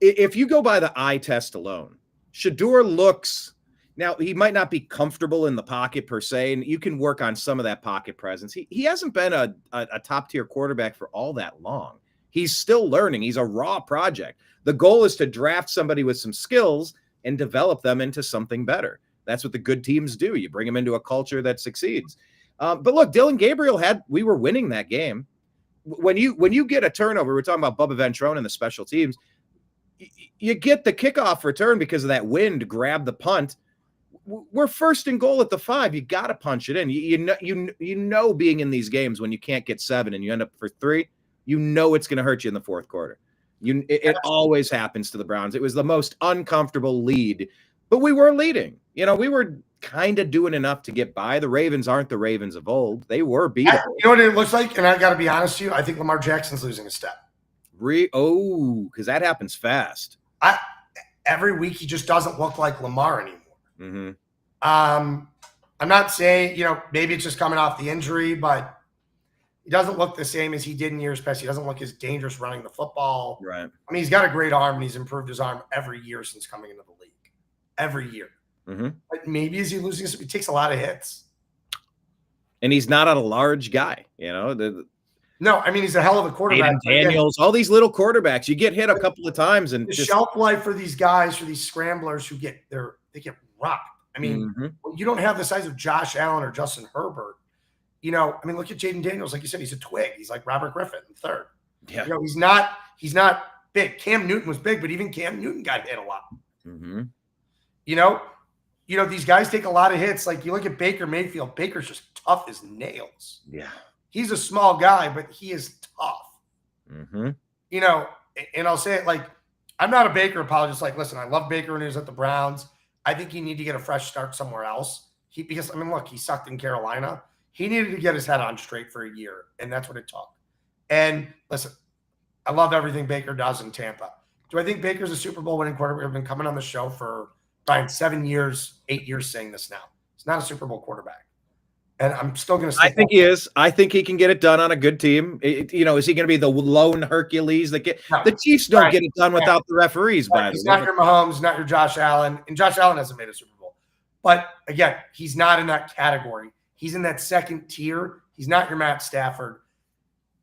If you go by the eye test alone, Shedeur looks. Now, he might not be comfortable in the pocket per se, and you can work on some of that pocket presence. He hasn't been a top-tier quarterback for all that long. He's still learning. He's a raw project. The goal is to draft somebody with some skills and develop them into something better. That's what the good teams do. You bring them into a culture that succeeds. But look, Dylan Gabriel we were winning that game. When you get a turnover, we're talking about Bubba Ventrone and the special teams, you get the kickoff return because of that wind, grab the punt. We're first and goal at the 5. You got to punch it in. You know, being in these games when you can't get 7 and you end up for 3, it's going to hurt you in the fourth quarter. It always happens to the Browns. It was the most uncomfortable lead, but we were leading. We were kind of doing enough to get by. The Ravens aren't the Ravens of old. They were beatable. You know what it looks like? And I got to be honest with you. I think Lamar Jackson's losing a step. Because that happens fast. Every week he just doesn't look like Lamar anymore. Mm-hmm. I'm not saying, maybe it's just coming off the injury, but he doesn't look the same as he did in years past. He doesn't look as dangerous running the football. Right. I mean, he's got a great arm, and he's improved his arm every year since coming into the league. Every year. Mm-hmm. But maybe as he loses, he takes a lot of hits. And he's not a large guy, No, I mean, he's a hell of a quarterback. Daniels, all these little quarterbacks, you get hit a couple of times and the shelf life for these guys, for these scramblers who they get rocked. I mean, you don't have the size of Josh Allen or Justin Herbert. I mean, look at Jaden Daniels. Like you said, he's a twig. He's like Robert Griffin in third. Yeah. He's not big. Cam Newton was big, but even Cam Newton got hit a lot. These guys take a lot of hits. Like you look at Baker Mayfield. Baker's just tough as nails. Yeah. He's a small guy, but he is tough. And I'll say it like, I'm not a Baker apologist. Like, listen, I love Baker when he was at the Browns. I think he needed to get a fresh start somewhere else. Because look, he sucked in Carolina. He needed to get his head on straight for a year, and that's what it took. And listen, I love everything Baker does in Tampa. Do I think Baker's a Super Bowl winning quarterback? I've been coming on the show for 7 years, 8 years saying this now. He's not a Super Bowl quarterback. And I'm still going to say I think he is. I think he can get it done on a good team. Is he going to be the lone Hercules that the Chiefs don't get it done without the referees, by the way. He's not your Mahomes, not your Josh Allen. And Josh Allen hasn't made a Super Bowl. But again, he's not in that category. He's in that second tier. He's not your Matt Stafford.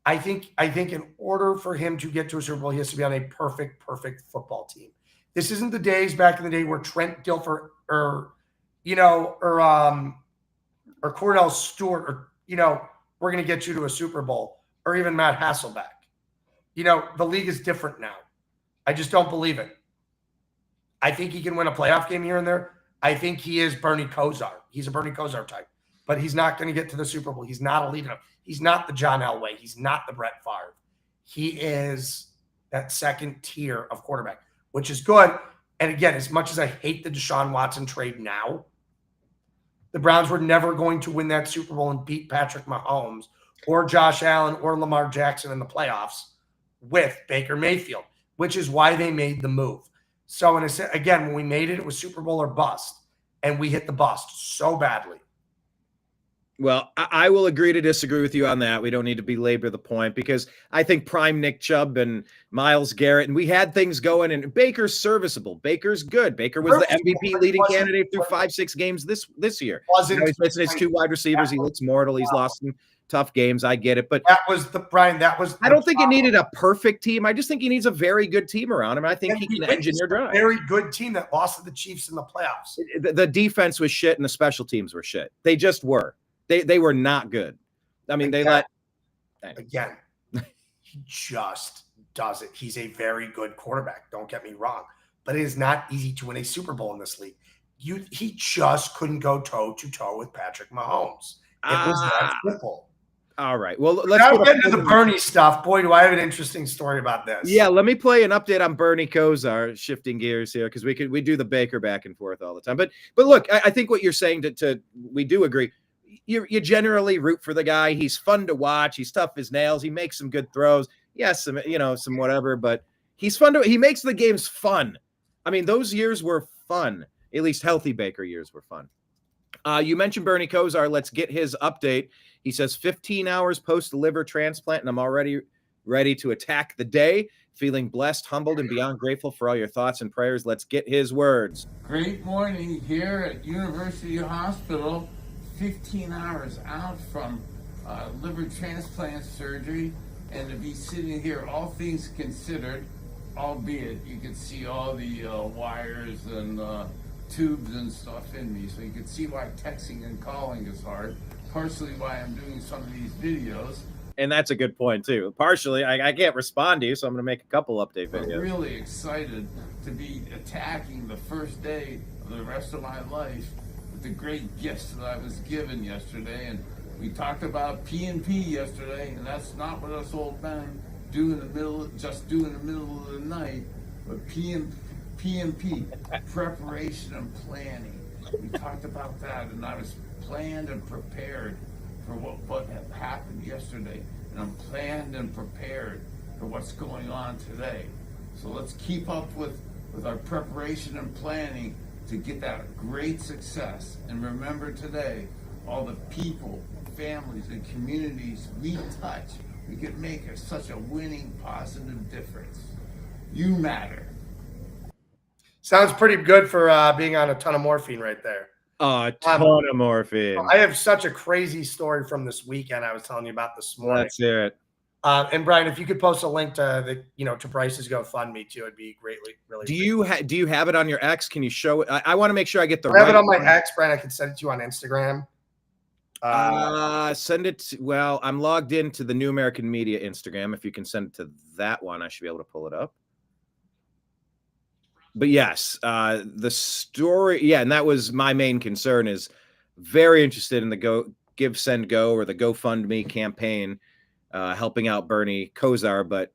I think in order for him to get to a Super Bowl, he has to be on a perfect football team. This isn't the days back in the day where Trent Dilfer or Cordell Stewart we're going to get you to a Super Bowl, or even Matt Hasselbeck. The league is different now. I just don't believe it. I think he can win a playoff game here and there. I think he is Bernie Kosar. He's a Bernie Kosar type. But he's not going to get to the Super Bowl. He's not elite enough. He's not the John Elway. He's not the Brett Favre. He is that second tier of quarterback, which is good. And again, as much as I hate the Deshaun Watson trade now, the Browns were never going to win that Super Bowl and beat Patrick Mahomes or Josh Allen or Lamar Jackson in the playoffs with Baker Mayfield, which is why they made the move. So, again, when we made it, it was Super Bowl or bust, and we hit the bust so badly. Well, I will agree to disagree with you on that. We don't need to belabor the point because I think prime Nick Chubb and Myles Garrett, and we had things going, and Baker's serviceable. Baker's good. Baker was the MVP leading candidate through 5-6 games this year. He's missing his 2 wide receivers. He looks mortal. He's lost some tough games. I get it. But I don't think it needed a perfect team. I just think he needs a very good team around him. I think he can engineer drive. Very good team that lost to the Chiefs in the playoffs. The defense was shit, and the special teams were shit. They just were. They were not good. I mean, Again, he just does it. He's a very good quarterback. Don't get me wrong. But it is not easy to win a Super Bowl in this league. He just couldn't go toe-to-toe with Patrick Mahomes. It was that simple. All right. Well, let's get into the Bernie stuff. Boy, do I have an interesting story about this. Yeah, let me play an update on Bernie Kosar, shifting gears here, because we do the Baker back and forth all the time. But look, I think what you're saying we do agree. You generally root for the guy. He's fun to watch. He's tough as nails. He makes some good throws. Yes, some whatever, but he's fun he makes the games fun. I mean, those years were fun. At least healthy Baker years were fun. You mentioned Bernie Kosar. Let's get his update. He says 15 hours post liver transplant, and I'm already ready to attack the day. Feeling blessed, humbled, and beyond grateful for all your thoughts and prayers. Let's get his words. Great morning here at University Hospital. 15 hours out from liver transplant surgery, and to be sitting here, all things considered, albeit you can see all the wires and tubes and stuff in me, so you can see why texting and calling is hard, partially why I'm doing some of these videos. And that's a good point, too. Partially, I can't respond to you, so I'm going to make a couple update videos. I'm really excited to be attacking the first day of the rest of my life the great gifts that I was given yesterday, and we talked about P&P yesterday, and that's not what us old men do in the middle of the night, but P&P, preparation and planning. We talked about that, and I was planned and prepared for what had happened yesterday, and I'm planned and prepared for what's going on today. So let's keep up with our preparation and planning to get that great success. And remember today, all the people, families, and communities we touch, we can make such a winning, positive difference. You matter. Sounds pretty good for being on a ton of morphine right there. A ton of morphine. I have such a crazy story from this weekend I was telling you about this morning. Let's hear it. And Brian, if you could post a link to to Bryce's GoFundMe too, it'd be really. Do you have it on your X? Can you show it? I want to make sure I get the I have right it on my one. X, Brian. I can send it to you on Instagram. Send it to, well, I'm logged into the New American Media Instagram. If you can send it to that one, I should be able to pull it up. But yes, the story, yeah, and that was my main concern, is very interested in the Give, Send, Go, or the GoFundMe campaign, helping out Bernie Kosar, but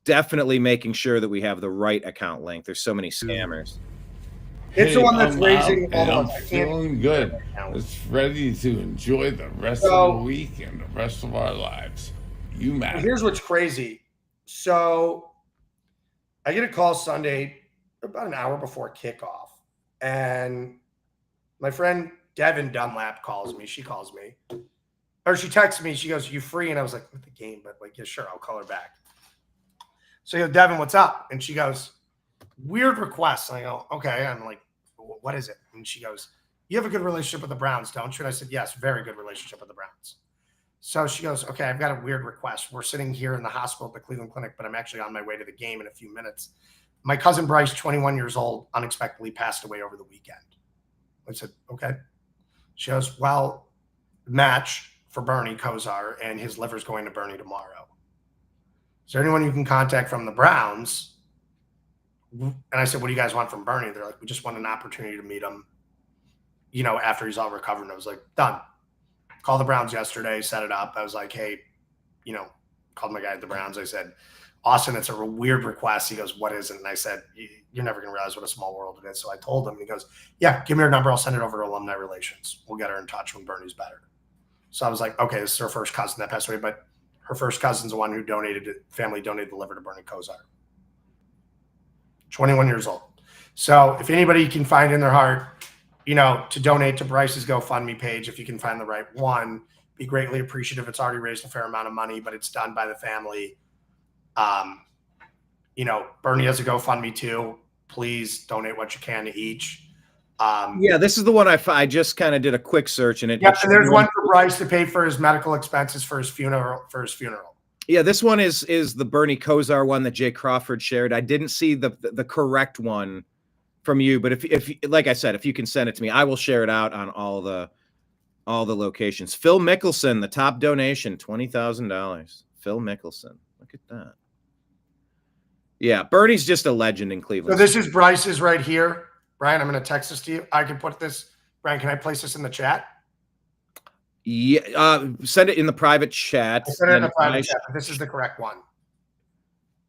definitely making sure that we have the right account link. There's so many scammers. It's the one that's raising all I'm of us. feeling good. It's ready to enjoy the rest of the week and the rest of our lives. You matter. Here's what's crazy. So I get a call Sunday about an hour before kickoff, and my friend Devin Dunlap calls me. She calls me, or she texts me. She goes, "You free?" And I was like, "With the game," but like, yeah, sure, I'll call her back. So I go, "Devin, what's up?" And she goes, "Weird request." And I go, "Okay." I'm like, "What is it?" And she goes, "You have a good relationship with the Browns, don't you?" And I said, "Yes, very good relationship with the Browns." So she goes, "Okay, I've got a weird request. We're sitting here in the hospital at the Cleveland Clinic, but I'm actually on my way to the game in a few minutes. My cousin Bryce, 21 years old, unexpectedly passed away over the weekend." I said, "Okay." She goes, "Well, match for Bernie Kosar, and his liver's going to Bernie tomorrow. Is there anyone you can contact from the Browns?" And I said, "What do you guys want from Bernie?" They're like, "We just want an opportunity to meet him, after he's all recovered." And I was like, "Done." Called the Browns yesterday, set it up. I was like, "Hey, called my guy at the Browns." I said, "Austin, it's a weird request." He goes, "What is it?" And I said, "You're never going to realize what a small world it is." So I told him, he goes, "Yeah, give me her number. I'll send it over to Alumni Relations. We'll get her in touch when Bernie's better." So I was like, "Okay, this is her first cousin that passed away, but her first cousin's the one who family donated the liver to Bernie Kosar. 21 years old. So if anybody can find in their heart, to donate to Bryce's GoFundMe page, if you can find the right one, be greatly appreciative. It's already raised a fair amount of money, but it's done by the family. Bernie has a GoFundMe too. Please donate what you can to each. Yeah, this is the one I just kind of did a quick search, and and there's one for Bryce to pay for his medical expenses for his funeral. Yeah, this one is the Bernie Kosar one that Jay Crawford shared. I didn't see the correct one from you, but if like I said, if you can send it to me, I will share it out on all the locations. Phil Mickelson, the top donation, $20,000. Phil Mickelson, look at that. Yeah, Bernie's just a legend in Cleveland. So this is Bryce's right here. Brian, I'm going to text this to you. I can put this. Brian, can I place this in the chat? Yeah, send it in the private chat. I sent it in the private chat. This is the correct one.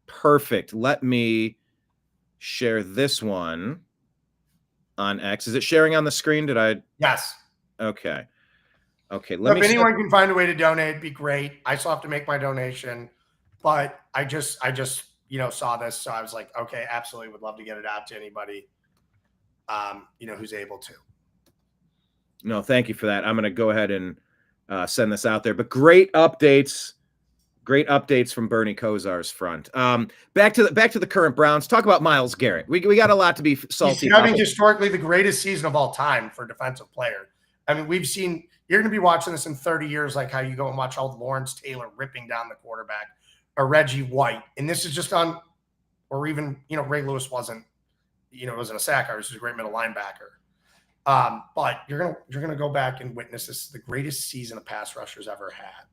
Perfect. Let me share this one on X. Is it sharing on the screen? Did I? Yes. Okay. Okay. If anyone can find a way to donate, it'd be great. I still have to make my donation, but I just saw this, so I was like, okay, absolutely, would love to get it out to anybody, who's able to. No, thank you for that. I'm going to go ahead and send this out there. But great updates from Bernie Kosar's front. Back to the current Browns. Talk about Myles Garrett. We got a lot to be salty about. Having historically the greatest season of all time for a defensive player. I mean, you're going to be watching this in 30 years, like how you go and watch old Lawrence Taylor ripping down the quarterback, or Reggie White. And this is just on, or even, Ray Lewis wasn't a sacker. This is a great middle linebacker. But you're gonna go back and witness this, the greatest season a pass rusher's ever had.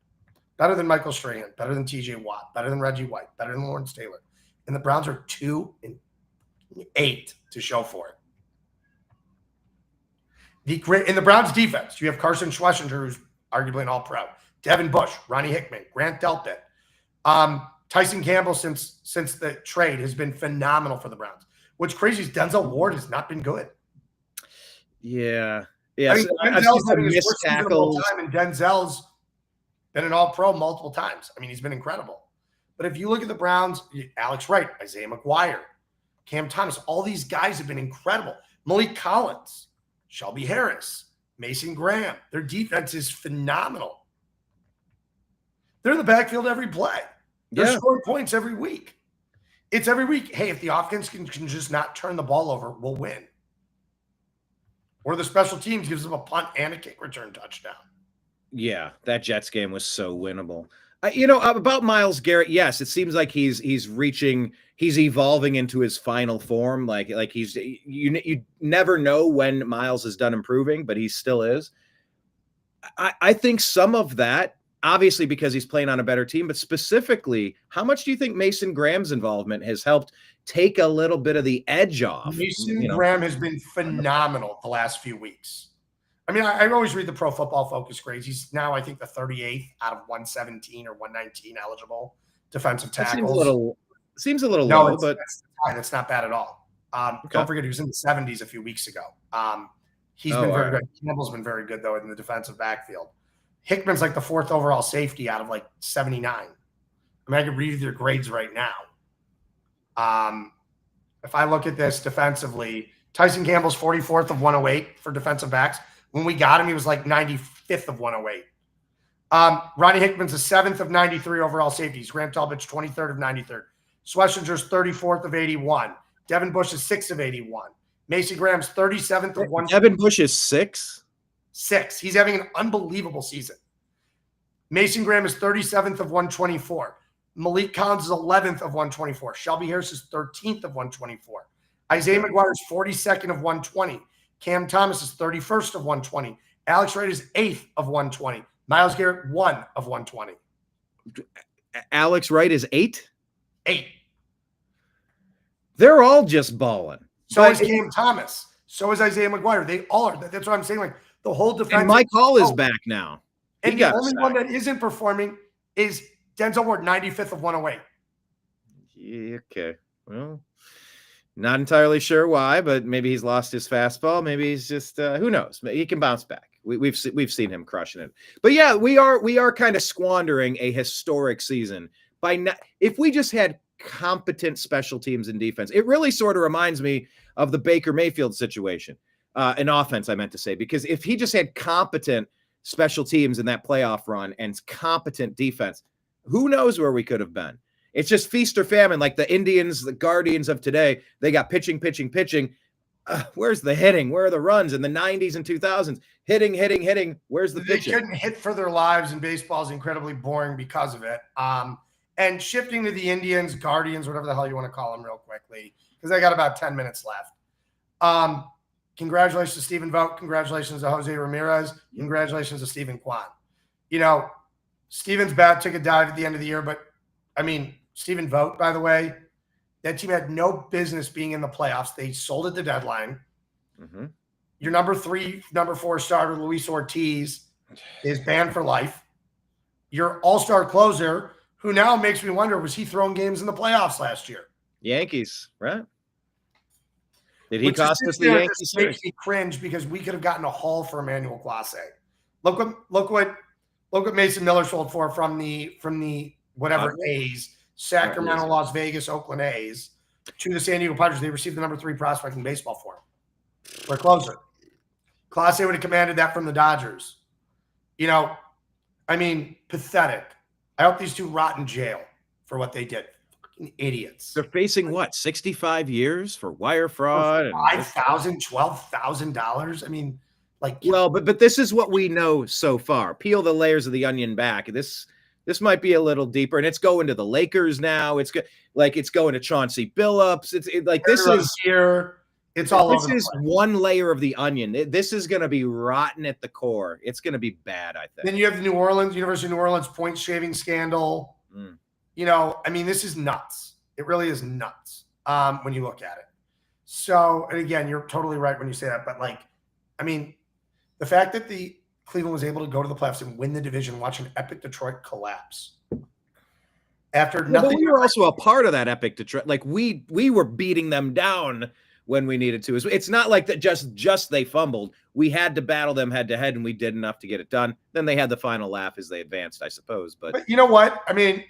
Better than Michael Strahan, better than TJ Watt, better than Reggie White, better than Lawrence Taylor. And the Browns are 2-8 to show for it. In the Browns defense, you have Carson Schlesinger, who's arguably an all-pro, Devin Bush, Ronnie Hickman, Grant Delpit. Tyson Campbell, since the trade, has been phenomenal for the Browns. What's crazy is Denzel Ward has not been good. Yeah. I mean, Denzel's having his worst season of all time, and Denzel's been an all-pro multiple times. I mean, he's been incredible. But if you look at the Browns, Alex Wright, Isaiah McGuire, Cam Thomas, all these guys have been incredible. Malik Collins, Shelby Harris, Mason Graham. Their defense is phenomenal. They're in the backfield every play. They're scoring points every week. It's every week. Hey, if the offense can just not turn the ball over, we'll win. or the special teams gives them a punt and a kick return touchdown. Yeah, that Jets game was so winnable. About Myles Garrett, yes, it seems like he's evolving into his final form. Like you never know when Myles is done improving, but he still is. I think some of that, obviously because he's playing on a better team, but specifically, how much do you think Mason Graham's involvement has helped take a little bit of the edge off? Mason Graham has been phenomenal the last few weeks. I mean, I always read the Pro Football Focus grades. He's now, I think, the 38th out of 117 or 119 eligible defensive tackles. Seems a little low, but it's not bad at all. Don't forget, he was in the 70s a few weeks ago. He's been very good. Campbell's been very good, though, in the defensive backfield. Hickman's like the 4th overall safety out of like 79. I mean, I could read their grades right now. If I look at this defensively, Tyson Campbell's 44th of 108 for defensive backs. When we got him, he was like 95th of 108. Ronnie Hickman's the 7th of 93 overall safeties. Graham Talbot's 23rd of 93rd. Schlesinger's 34th of 81. Devin Bush is 6th of 81. Mason Graham's 37th of 1. Devin Bush is 6? 6. He's having an unbelievable season. Mason Graham is 37th of 124. Malik Collins is 11th of 124. Shelby Harris is 13th of 124. Isaiah McGuire is 42nd of 120. Cam Thomas is 31st of 120. Alex Wright is 8th of 120. Myles Garrett, 1 of 120. Alex Wright is 8? 8. They're all just balling. So is Cam Thomas. So is Isaiah McGuire. They all are. That's what I'm saying. Like the whole defense. And Mike Hall is back now. And the only one that isn't performing is Denzel Ward, 95th of 108. Yeah, okay. Well, not entirely sure why, but maybe he's lost his fastball. Maybe he's just who knows? He can bounce back. We've seen him crushing it. But yeah, we are kind of squandering a historic season by if we just had competent special teams and defense. It really sort of reminds me of the Baker Mayfield situation, in offense, I meant to say, because if he just had competent special teams in that playoff run and competent defense, who knows where we could have been. It's just feast or famine, like the Indians, the Guardians of today. They got pitching. Where's the hitting? Where are the runs in the 90s and 2000s? Hitting. Where's the pitching? They couldn't hit for their lives, and baseball is incredibly boring because of it. And shifting to the Indians, Guardians, whatever the hell you want to call them real quickly, because I got about 10 minutes left. Congratulations to Stephen Vogt. Congratulations to Jose Ramirez. Congratulations to Stephen Kwan. Stephen's bat took a dive at the end of the year, but, I mean, Stephen Vogt, by the way, that team had no business being in the playoffs. They sold at the deadline. Mm-hmm. Your number 4 starter, Luis Ortiz, is banned for life. Your all-star closer, who now makes me wonder, was he throwing games in the playoffs last year? Yankees, right? Did he cost us the Yankees? It makes me cringe because we could have gotten a haul for Emmanuel Clase. Look what Mason Miller sold for from the whatever A's, Sacramento, Las Vegas, Oakland A's, to the San Diego Padres. They received the number 3 prospect in baseball for him. For a closer. Clase would have commanded that from the Dodgers. Pathetic. I hope these two rot in jail for what they did. Fucking idiots. They're facing what? 65 years for wire fraud? $5,000, $12,000. I mean, but this is what we know so far. Peel the layers of the onion back. This might be a little deeper, and it's going to the Lakers now. It's going to Chauncey Billups. It's all over. This is one layer of the onion. This is going to be rotten at the core. It's going to be bad, I think. Then you have the University of New Orleans point shaving scandal. This is nuts. It really is nuts when you look at it. So, and again, you're totally right when you say that. But the fact that the Cleveland was able to go to the playoffs and win the division, watch an epic Detroit collapse. After nothing. But we were also a part of that epic Detroit. Like we were beating them down when we needed to. It's not like that just they fumbled. We had to battle them head to head, and we did enough to get it done. Then they had the final laugh as they advanced, I suppose. But you know what?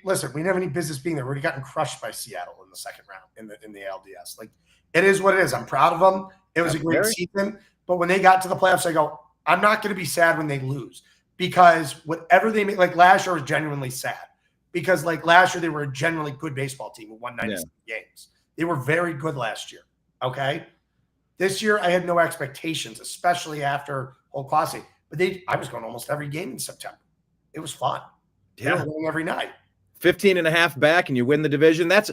Listen, we didn't have any business being there. We already gotten crushed by Seattle in the second round in the LDS. Like, it is what it is. I'm proud of them. It was a great season. But when they got to the playoffs, I go, I'm not going to be sad when they lose, because whatever they make, like last year was genuinely sad, because like last year they were a genuinely good baseball team who won 97 games. They were very good last year. Okay. This year, I had no expectations, especially after Old Classic. But I was going almost every game in September. It was fun. They were winning every night. 15.5 back and you win the division. That's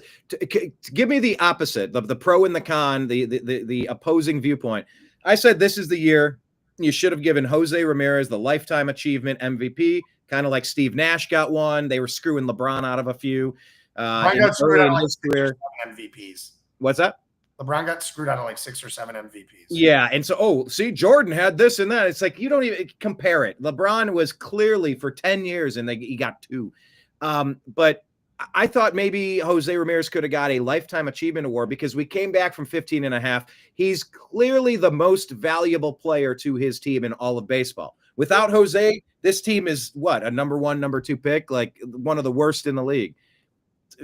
give me the opposite of the pro and the con, the opposing viewpoint. I said this is the year you should have given Jose Ramirez the lifetime achievement MVP, kind of like Steve Nash got one. They were screwing LeBron out of a few. LeBron got screwed out of like his career. MVPs. What's that? LeBron got screwed out of like 6 or 7 MVPs. Yeah, and so, see, Jordan had this and that. It's like you don't even compare it. LeBron was clearly for 10 years, and he got 2. But I thought maybe Jose Ramirez could have got a lifetime achievement award because we came back from 15.5. He's clearly the most valuable player to his team in all of baseball. Without Jose, this team is what, a number 1, number 2 pick, like one of the worst in the league.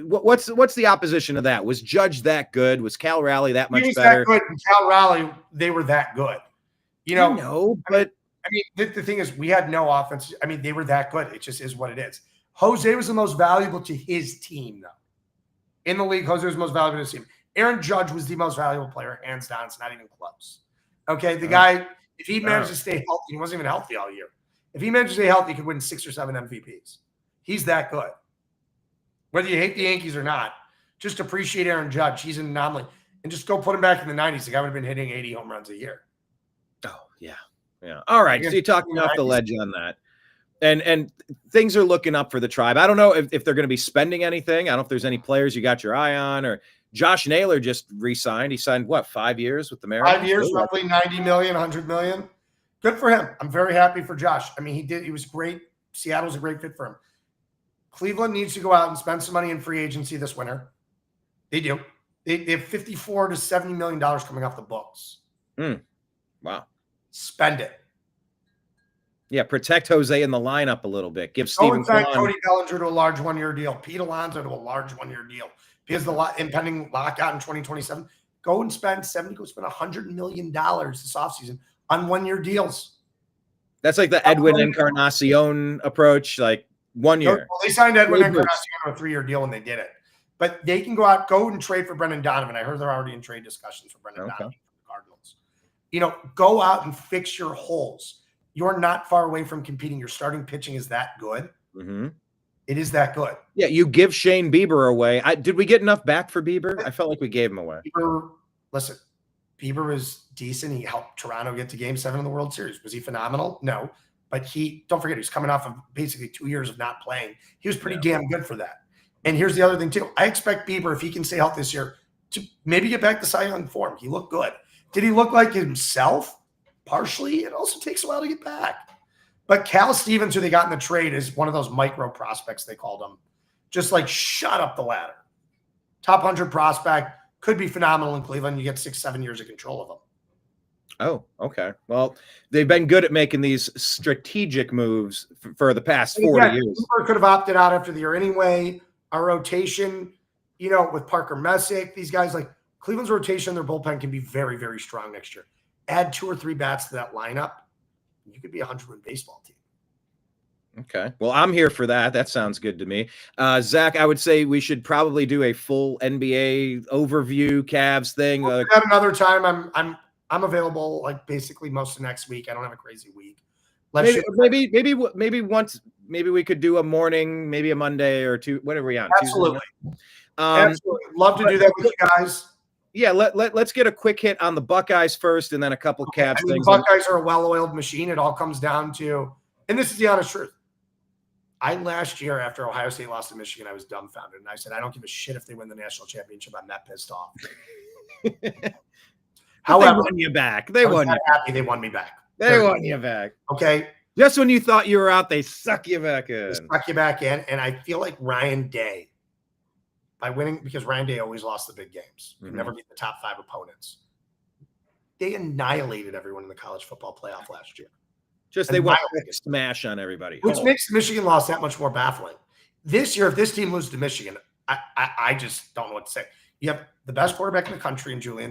What's the opposition of that? Was Judge that good? Was Cal Raleigh that much better? That good. And Cal Raleigh, they were that good. You know, no, but I mean, the thing is, we had no offense. I mean, they were that good. It just is what it is. Jose was the most valuable to his team, though. In the league, Jose was the most valuable to his team. Aaron Judge was the most valuable player, hands down. It's not even close. Okay, the guy, if he managed to stay healthy, he wasn't even healthy all year. If he managed to stay healthy, he could win 6 or 7 MVPs. He's that good. Whether you hate the Yankees or not, just appreciate Aaron Judge. He's an anomaly. And just go put him back in the 90s. The guy would have been hitting 80 home runs a year. Oh, yeah. Yeah. All right. So you're talking off the ledge on that. And things are looking up for the Tribe. I don't know if they're going to be spending anything. I don't know if there's any players you got your eye on, or Josh Naylor just re-signed. He signed, what, 5 years with the Mariners? 5 years, roughly 90 million, 100 million. Good for him. I'm very happy for Josh. I mean, he was great. Seattle's a great fit for him. Cleveland needs to go out and spend some money in free agency this winter. They do. They have $54 to $70 million coming off the books. Wow. Spend it. Yeah, protect Jose in the lineup a little bit. Give Steven Kwan. Cody Bellinger to a large 1-year deal. Pete Alonso to a large 1-year deal. Because the impending lockout in 2027, go spend $100 million this offseason on 1-year deals. That's like the Edwin Encarnacion approach, like 1 year. Well, they signed Edwin Encarnacion on a 3-year deal when they did it. But they can go and trade for Brendan Donovan. I heard they're already in trade discussions for Brendan Donovan for the Cardinals. You know, go out and fix your holes. You're not far away from competing. Your starting pitching is that good. Mm-hmm. It is that good. Yeah, you give Shane Bieber away. Did we get enough back for Bieber? I felt like we gave him away. Bieber is decent. He helped Toronto get to Game 7 in the World Series. Was he phenomenal? No. But don't forget, he's coming off of basically 2 years of not playing. He was pretty damn good for that. And here's the other thing, too. I expect Bieber, if he can stay healthy this year, to maybe get back to Cy Young form. He looked good. Did he look like himself? Partially. It also takes a while to get back. But Cal Stevens, who they got in the trade, is one of those micro prospects, they called him. Just like shot up the ladder. Top 100 prospect. Could be phenomenal in Cleveland. You get 6-7 years of control of him. Oh, okay. Well, they've been good at making these strategic moves for the past 40 years. Cooper could have opted out after the year anyway. Our rotation, with Parker Messick, these guys, like Cleveland's rotation, their bullpen can be very, very strong next year. Add 2 or 3 bats to that lineup, you could be a 100-win baseball team. Okay. Well, I'm here for that. That sounds good to me. Zach, I would say we should probably do a full NBA overview Cavs thing. We'll do that another time. I'm available like basically most of next week. I don't have a crazy week. Maybe once. Maybe we could do a morning, maybe a Monday or two. What are we on? Absolutely. Absolutely. Love to do that with you guys. Yeah, let's get a quick hit on the Buckeyes first, and then a couple Cavs things. The Buckeyes are a well-oiled machine. It all comes down to, and this is the honest truth. Last year after Ohio State lost to Michigan, I was dumbfounded, and I said, I don't give a shit if they win the national championship. I'm that pissed off. However, they won you back. They won you. Happy they won me back. They won you back. Okay. Just when you thought you were out, they suck you back in. Suck you back in, and I feel like Ryan Day, by winning, because Ryan Day always lost the big games. Could never beat the top 5 opponents. They annihilated everyone in the college football playoff last year. They went smash on everybody. Which makes the Michigan loss that much more baffling. This year, if this team loses to Michigan, I just don't know what to say. You have the best quarterback in the country in Julian